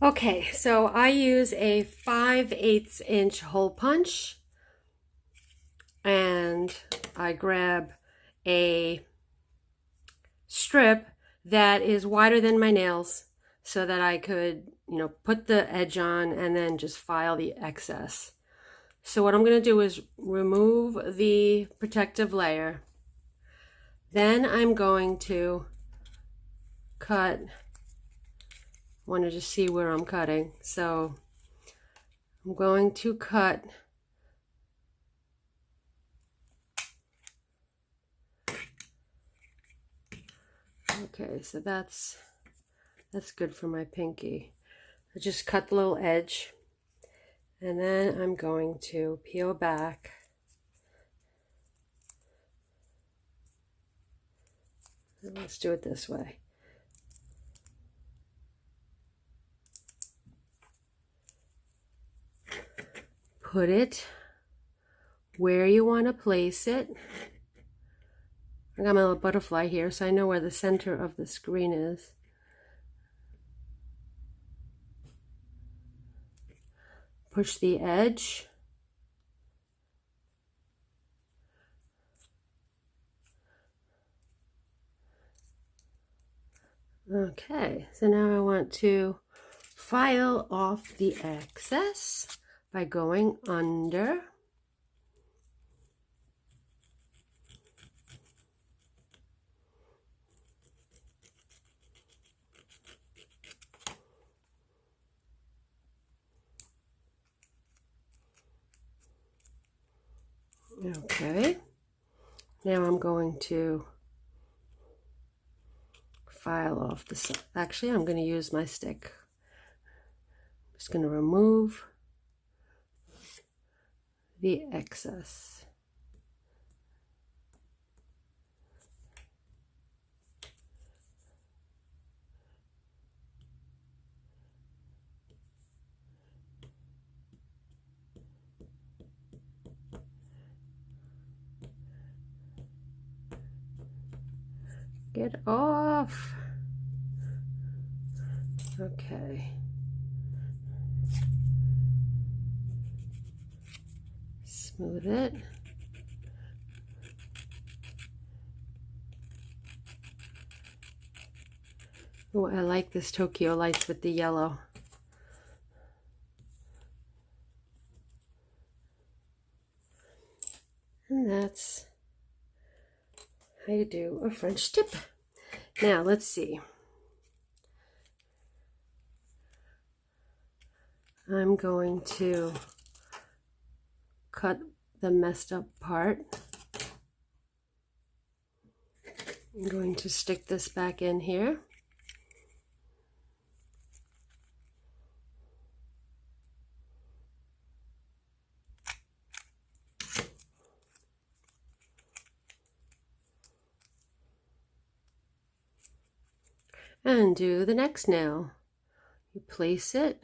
Okay, so I use a 5/8 inch hole punch, and I grab a strip that is wider than my nails so that I could, put the edge on and then just file the excess. So what I'm going to do is remove the protective layer. Then I'm going to cut. Wanted to see where I'm cutting. So I'm going to cut okay, so that's good for my pinky. I just cut the little edge, and then I'm going to peel back. Let's do it this way. Put it where you want to place it. I got my little butterfly here, so I know where the center of the screen is. Push the edge. Okay, so now I want to file off the excess by going under. Okay, now I'm going to file off the side. Actually, I'm going to use my stick. I'm just going to remove the excess. Get off. Okay. Smooth it. Oh, I like this Tokyo lights with the yellow. And that's how you do a French tip. Now, let's see. I'm going to cut the messed up part. I'm going to stick this back in here. And do the next nail. You place it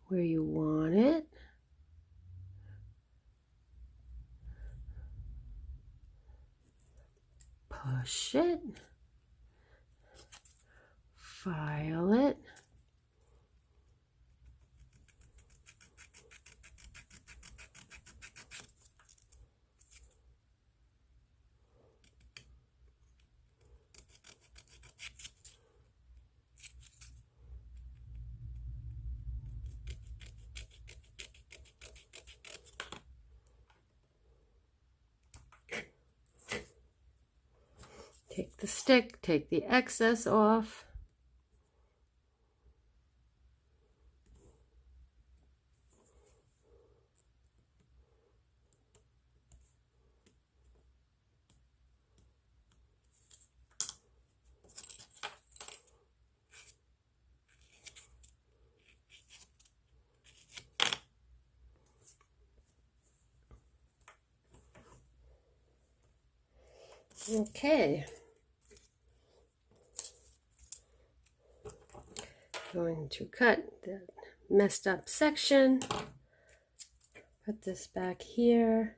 where you want it. Push it. File it. Take the stick, take the excess off. Okay. Going to cut the messed up section. Put this back here.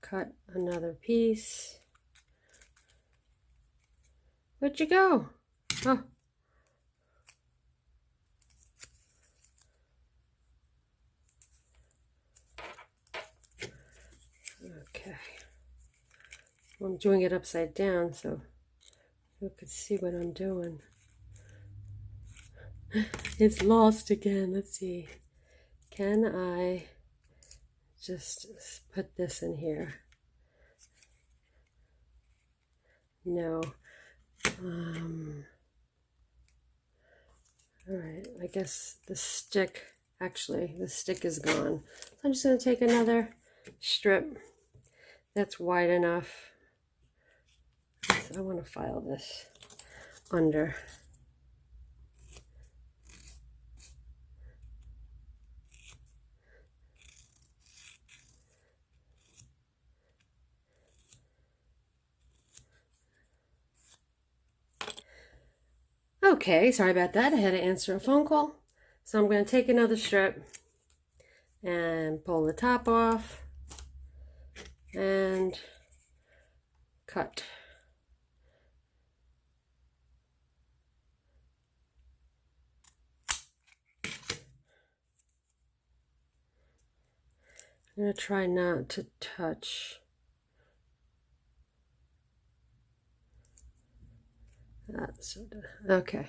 cut another piece. Where'd you go? Oh. Okay. I'm doing it upside down so you could see what I'm doing. It's lost again. Let's see. Can I just put this in here? No. All right, I guess the stick, actually, the stick is gone. So I'm just going to take another strip that's wide enough. So I want to file this under. Okay, sorry about that. I had to answer a phone call. So I'm going to take another strip and pull the top off and cut. I'm going to try not to touch. That's okay.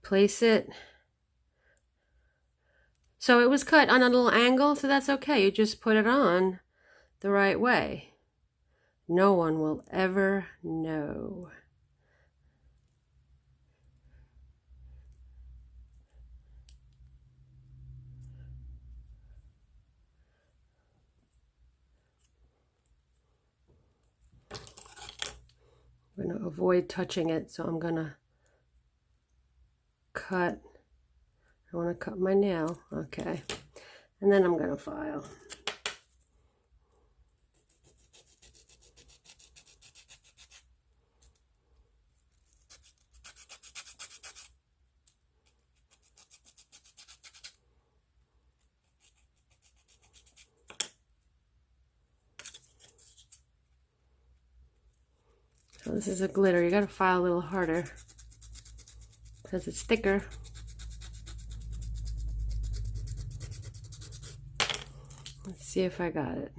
Place it. So it was cut on a little angle, so that's okay. You just put it on the right way. No one will ever know. I'm going to avoid touching it, so I'm going to cut. I want to cut my nail. Okay. And then I'm going to file. So this is a glitter. You got to file a little harder because it's thicker. Let's see if I got it.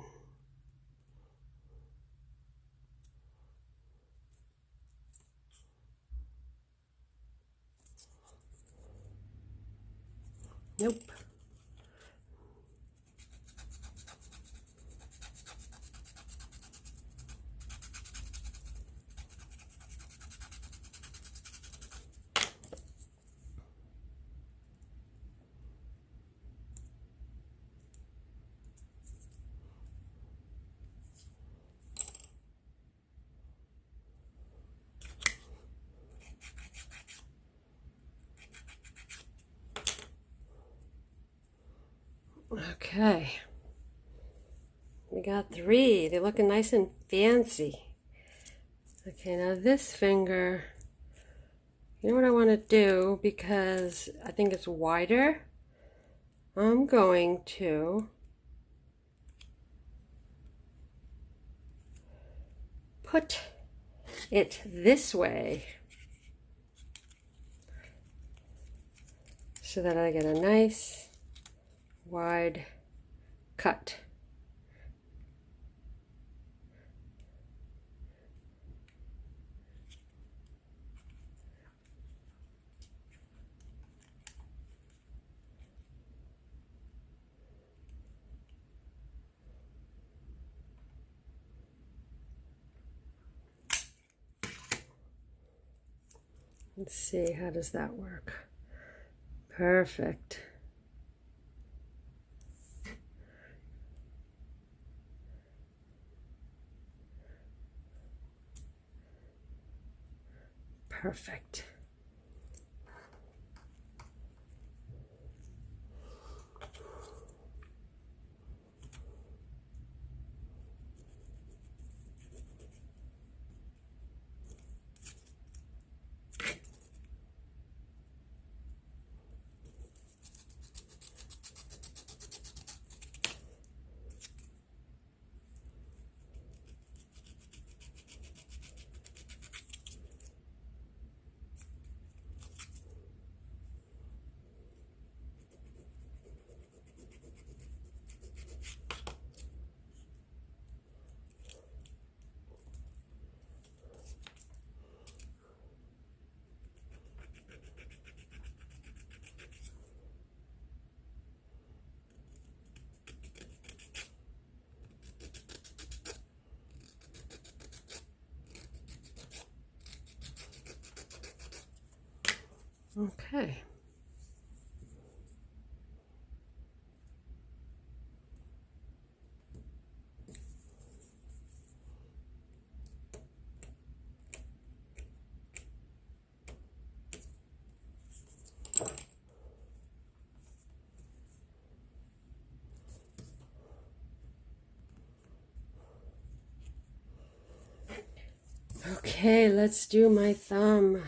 Nope. Okay, we got 3. They're looking nice and fancy. Okay, now this finger, you know what I want to do, because I think it's wider, I'm going to put it this way so that I get a nice wide cut. Let's see, how does that work? Perfect. Perfect. Okay. Okay, let's do my thumb.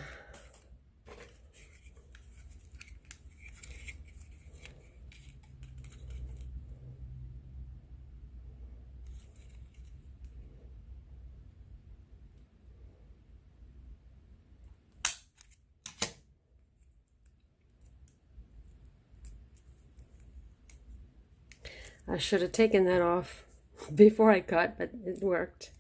I should have taken that off before I cut, but it worked.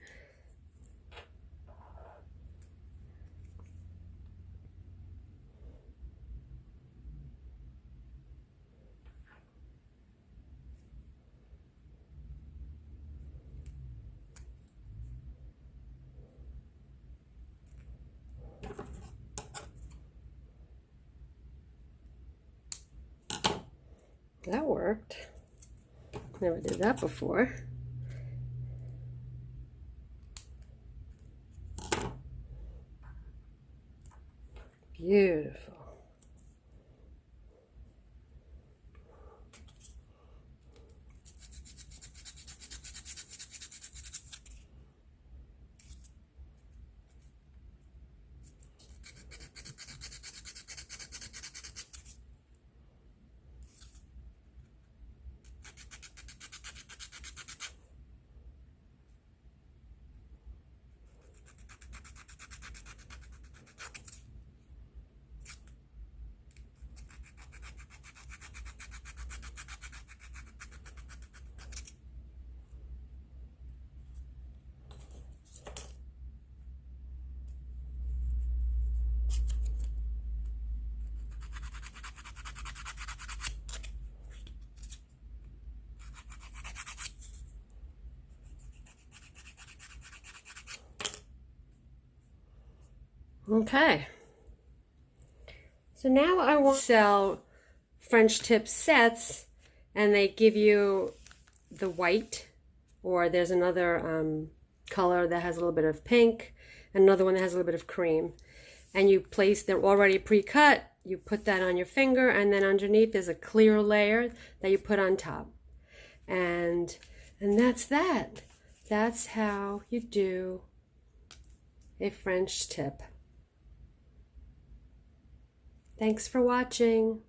That worked. Never did that before. Beautiful. Okay. So now I want to sell French tip sets, and they give you the white, or there's another color that has a little bit of pink, and another one that has a little bit of cream. And you place, they're already pre-cut, you put that on your finger, and then underneath there's a clear layer that you put on top. And that's that. That's how you do a French tip. Thanks for watching.